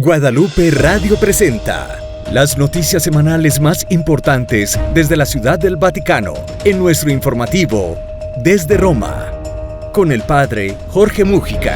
Guadalupe Radio presenta las noticias semanales más importantes desde la Ciudad del Vaticano en nuestro informativo Desde Roma, con el Padre Jorge Múgica.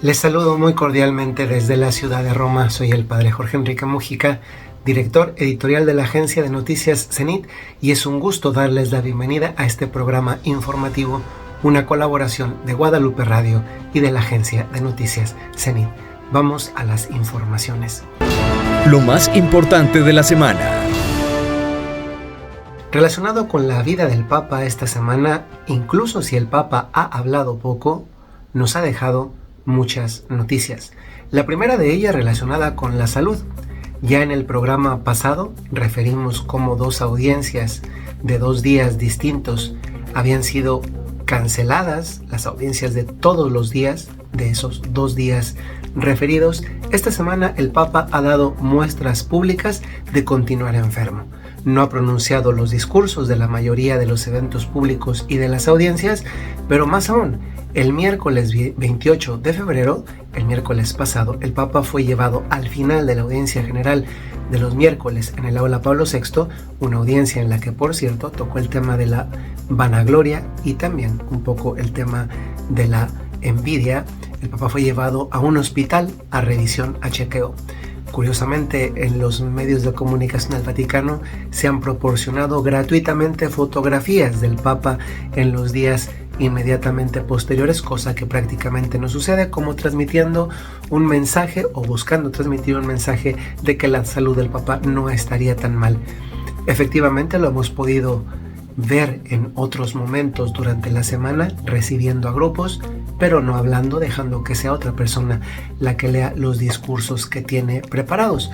Les saludo muy cordialmente desde la Ciudad de Roma. Soy el Padre Jorge Enrique Múgica, director editorial de la agencia de noticias Zenit, y es un gusto darles la bienvenida a este programa informativo, una colaboración de Guadalupe Radio y de la agencia de noticias Zenit. Vamos a las informaciones. Lo más importante de la semana. Relacionado con la vida del Papa esta semana, incluso si el Papa ha hablado poco, nos ha dejado muchas noticias. La primera de ellas relacionada con la salud. Ya en el programa pasado referimos cómo 2 audiencias de 2 días distintos habían sido canceladas, las audiencias de todos los días de esos 2 días referidos. Esta semana el Papa ha dado muestras públicas de continuar enfermo. No ha pronunciado los discursos de la mayoría de los eventos públicos y de las audiencias, pero más aún, el miércoles 28 de febrero, el miércoles pasado, el Papa fue llevado al final de la audiencia general de los miércoles en el Aula Pablo VI, una audiencia en la que, por cierto, tocó el tema de la vanagloria y también un poco el tema de la envidia. El Papa fue llevado a un hospital a revisión, a chequeo. Curiosamente, en los medios de comunicación del Vaticano se han proporcionado gratuitamente fotografías del Papa en los días inmediatamente posteriores, cosa que prácticamente no sucede, como transmitiendo un mensaje o buscando transmitir un mensaje de que la salud del Papa no estaría tan mal. Efectivamente lo hemos podido ver en otros momentos durante la semana, recibiendo a grupos, pero no hablando, dejando que sea otra persona la que lea los discursos que tiene preparados.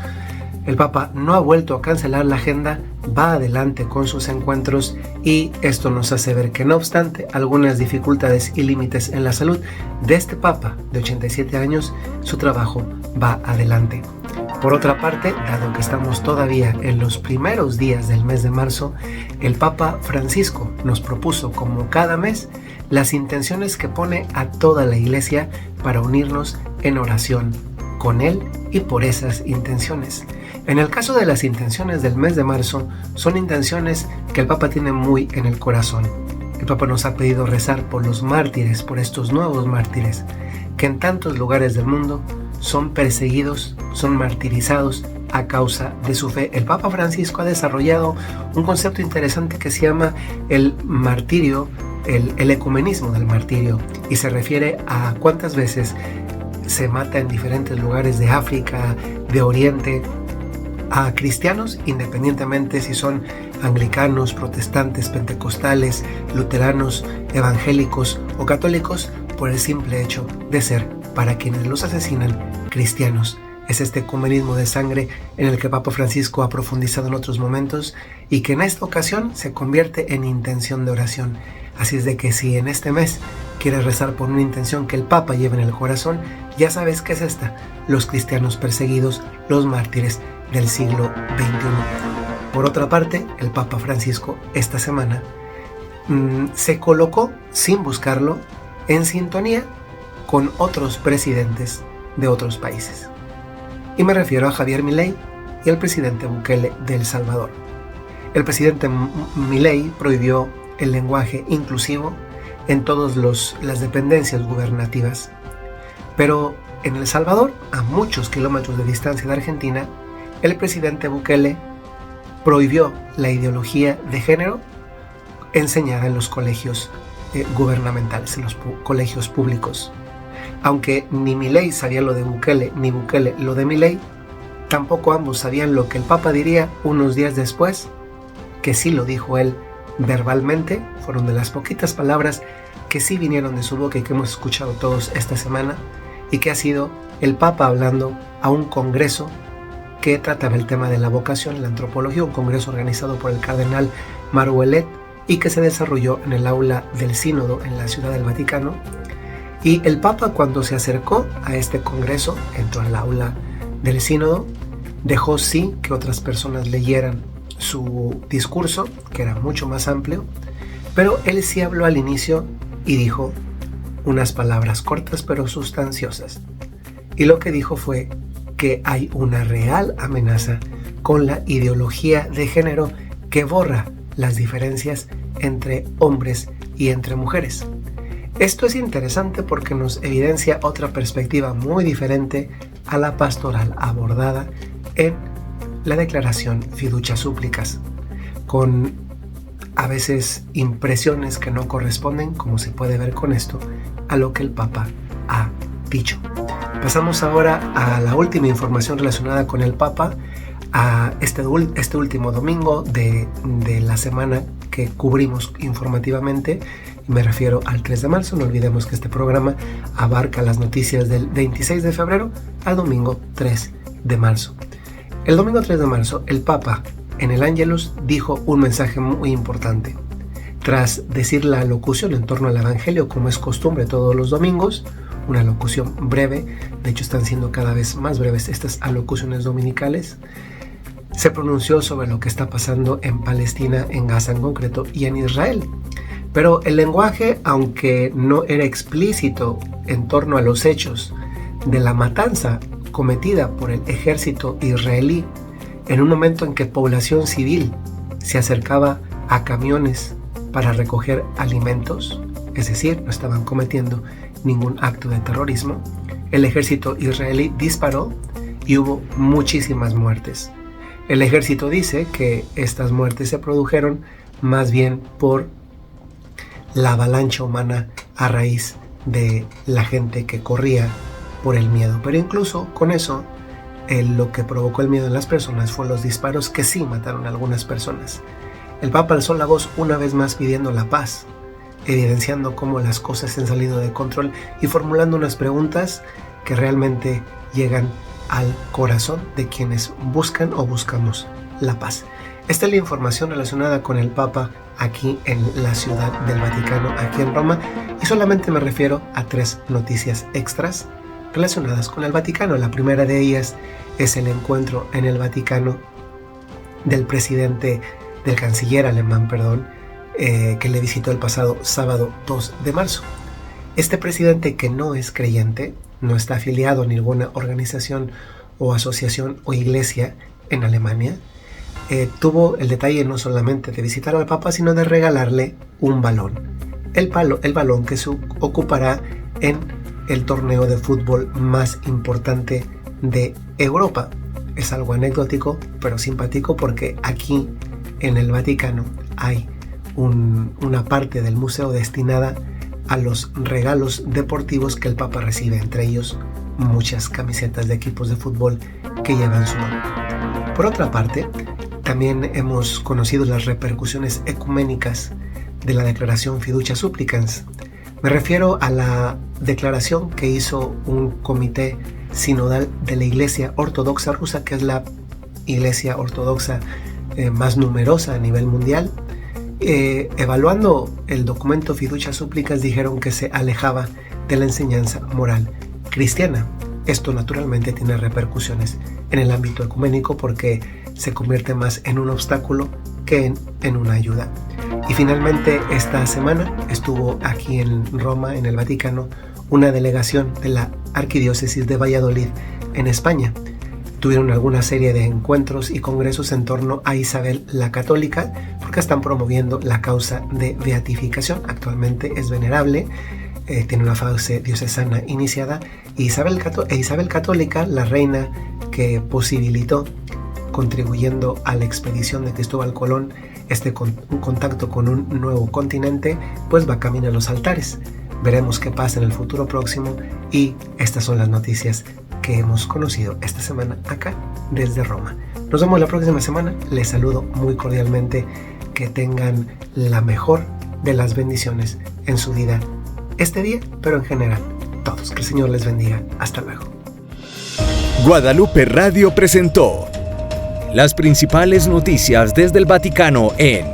El Papa no ha vuelto a cancelar la agenda, va adelante con sus encuentros, y esto nos hace ver que, no obstante algunas dificultades y límites en la salud de este Papa de 87 años, su trabajo va adelante. Por otra parte, dado que estamos todavía en los primeros días del mes de marzo, el Papa Francisco nos propuso, como cada mes, las intenciones que pone a toda la Iglesia para unirnos en oración con él y por esas intenciones. En el caso de las intenciones del mes de marzo, son intenciones que el Papa tiene muy en el corazón. El Papa nos ha pedido rezar por los mártires, por estos nuevos mártires, que en tantos lugares del mundo son perseguidos, son martirizados a causa de su fe. El Papa Francisco ha desarrollado un concepto interesante que se llama el martirio, el ecumenismo del martirio, y se refiere a cuántas veces se mata en diferentes lugares de África, de Oriente, a cristianos, independientemente si son anglicanos, protestantes, pentecostales, luteranos, evangélicos o católicos, por el simple hecho de ser, para quienes los asesinan, cristianos. Es este ecumenismo de sangre en el que Papa Francisco ha profundizado en otros momentos y que en esta ocasión se convierte en intención de oración. Así es de que si en este mes quieres rezar por una intención que el Papa lleva en el corazón, ya sabes que es esta: los cristianos perseguidos, los mártires del siglo XXI. Por otra parte, el Papa Francisco esta semana se colocó, sin buscarlo, en sintonía con otros presidentes de otros países. Y me refiero a Javier Milei y al presidente Bukele de El Salvador. El presidente Milei prohibió el lenguaje inclusivo en todas las dependencias gubernativas. Pero en El Salvador, a muchos kilómetros de distancia de Argentina, el presidente Bukele prohibió la ideología de género enseñada en los colegios gubernamentales, en los colegios públicos. Aunque ni Milei sabía lo de Bukele, ni Bukele lo de Milei, tampoco ambos sabían lo que el Papa diría unos días después, que sí lo dijo él verbalmente. Fueron de las poquitas palabras que sí vinieron de su boca y que hemos escuchado todos esta semana, y que ha sido el Papa hablando a un congreso que trataba el tema de la vocación, la antropología, un congreso organizado por el cardenal Maruelet y que se desarrolló en el aula del Sínodo en la Ciudad del Vaticano. Y el Papa, cuando se acercó a este congreso, entró al aula del Sínodo, dejó sí que otras personas leyeran su discurso, que era mucho más amplio, pero él sí habló al inicio y dijo unas palabras cortas pero sustanciosas. Y lo que dijo fue que hay una real amenaza con la ideología de género que borra las diferencias entre hombres y entre mujeres. Esto es interesante porque nos evidencia otra perspectiva muy diferente a la pastoral abordada en la declaración Fiducia Supplicans, con a veces impresiones que no corresponden, como se puede ver con esto, a lo que el Papa ha dicho. Pasamos ahora a la última información relacionada con el Papa, a este último domingo de la semana que cubrimos informativamente. Me refiero al 3 de marzo. No olvidemos que este programa abarca las noticias del 26 de febrero al domingo 3 de marzo. El domingo 3 de marzo, el Papa en el Ángelus dijo un mensaje muy importante. Tras decir la locución en torno al Evangelio, como es costumbre todos los domingos, una locución breve, de hecho están siendo cada vez más breves estas alocuciones dominicales, se pronunció sobre lo que está pasando en Palestina, en Gaza en concreto, y en Israel. Pero el lenguaje, aunque no era explícito en torno a los hechos de la matanza cometida por el ejército israelí, en un momento en que población civil se acercaba a camiones para recoger alimentos, es decir, no estaban cometiendo ningún acto de terrorismo, el ejército israelí disparó y hubo muchísimas muertes. El ejército dice que estas muertes se produjeron más bien por la avalancha humana a raíz de la gente que corría por el miedo. Pero incluso con eso, lo que provocó el miedo en las personas fue los disparos que sí mataron a algunas personas. El Papa alzó la voz una vez más pidiendo la paz, evidenciando cómo las cosas se han salido de control y formulando unas preguntas que realmente llegan al corazón de quienes buscan o buscamos la paz. Esta es la información relacionada con el Papa aquí en la Ciudad del Vaticano, aquí en Roma, y solamente me refiero a 3 noticias extras relacionadas con el Vaticano. La primera de ellas es el encuentro en el Vaticano del canciller alemán, que le visitó el pasado sábado 2 de marzo. Este presidente, que no es creyente, no está afiliado a ninguna organización o asociación o iglesia en Alemania, tuvo el detalle no solamente de visitar al Papa, sino de regalarle un balón. El balón que se ocupará en el torneo de fútbol más importante de Europa. Es algo anecdótico, pero simpático, porque aquí en el Vaticano hay una parte del museo destinada a los regalos deportivos que el Papa recibe, entre ellos muchas camisetas de equipos de fútbol que llevan su nombre. Por otra parte, también hemos conocido las repercusiones ecuménicas de la declaración Fiducia Supplicans. Me refiero a la declaración que hizo un comité sinodal de la Iglesia Ortodoxa Rusa, que es la iglesia ortodoxa más numerosa a nivel mundial. Evaluando el documento Fiducia Supplicans, dijeron que se alejaba de la enseñanza moral cristiana. Esto naturalmente tiene repercusiones en el ámbito ecuménico, porque se convierte más en un obstáculo que en una ayuda. Y finalmente, esta semana estuvo aquí en Roma, en el Vaticano, una delegación de la Arquidiócesis de Valladolid en España. Tuvieron alguna serie de encuentros y congresos en torno a Isabel la Católica, porque están promoviendo la causa de beatificación. Actualmente es venerable, tiene una fase diocesana iniciada, y Isabel Católica, la reina que posibilitó, contribuyendo a la expedición de Cristóbal Colón, un contacto con un nuevo continente, pues va camino a los altares. Veremos qué pasa en el futuro próximo, y estas son las noticias que hemos conocido esta semana acá desde Roma. Nos vemos la próxima semana. Les saludo muy cordialmente. Que tengan la mejor de las bendiciones en su vida este día, pero en general todos. Que el Señor les bendiga. Hasta luego. Guadalupe Radio presentó las principales noticias desde el Vaticano en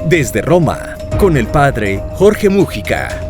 Desde Roma, con el Padre Jorge Múgica.